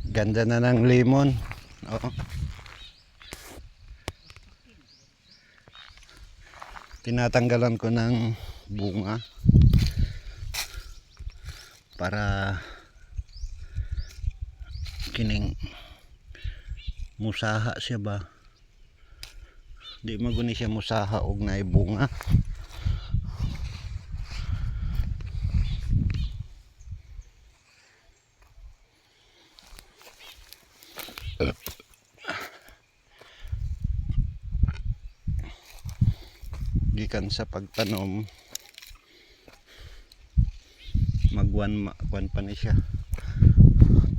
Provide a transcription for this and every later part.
Ganda na ng lemon. Oo. Tinatanggalan ko ng bunga para kining musaha siya ba. Di maguni siya musaha og naay bunga. Gikan sa pagtanom magwan pa ni siya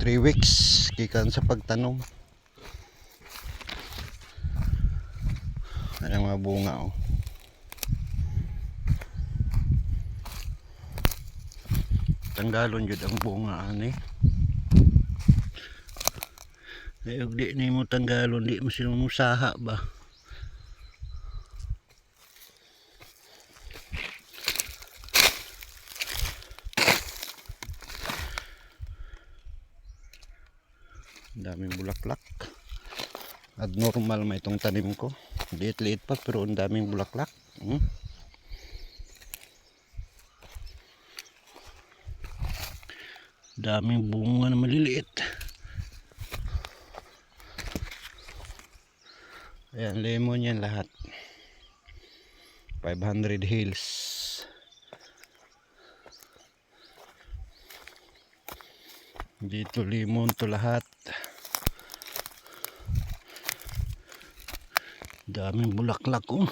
3 weeks gikan sa pagtanom. Ayan mga bunga oh. Tanggalon jud ang bunga ani. Ay ug di nimo tanggalon di mo sila musaha ba. Daming bulaklak. Abnormal ma itong tanim ko. Liit-liit pa pero ang daming bulaklak. Daming bunga na maliliit. Ayan, lemon yan lahat. 500 hills. Dito lemon to lahat. Daming bulaklak oh.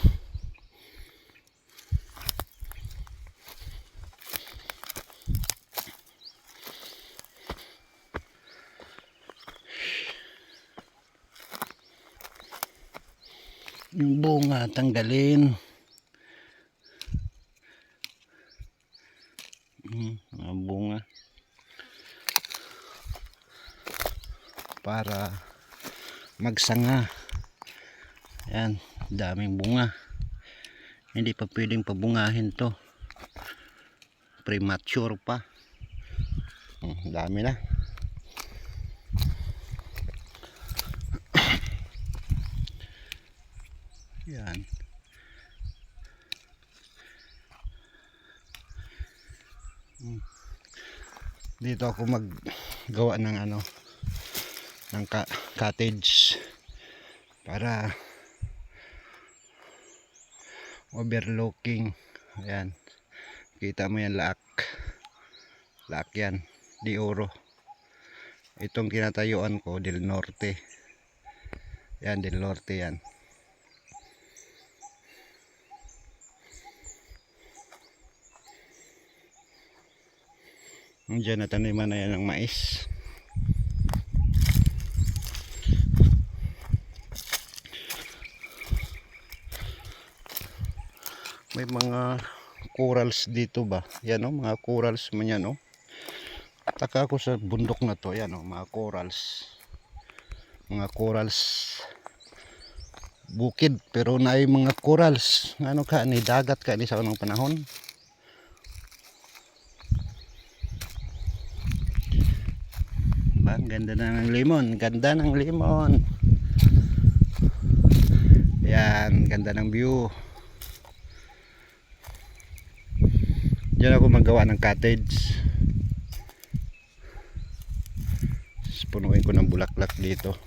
Yung bunga tanggalin. Mga bunga para magsanga. Yan, daming bunga. Hindi pa pwedeng pabungahin to. Premature pa. Dami na. Yan. Dito ako maggawa ng ano, ng cottage para overlooking. Ayan, kita mo yan, laak yan, di oro. Itong kinatayuan ko del norte. Yan, del norte yan. Diyan na taniman na yan ng mais. May mga corals dito ba? Yan o, mga corals man yan o. Taka ako sa bundok na to. Yan o, mga corals. Mga corals. Bukid pero naay mga corals. Ano ka ni, dagat ka ni sa unang panahon. Ang ganda ng lemon, ganda ng lemon. Yan, ganda ng view. Diyan ako magawa ng cottage. Punuin ko ng bulaklak dito.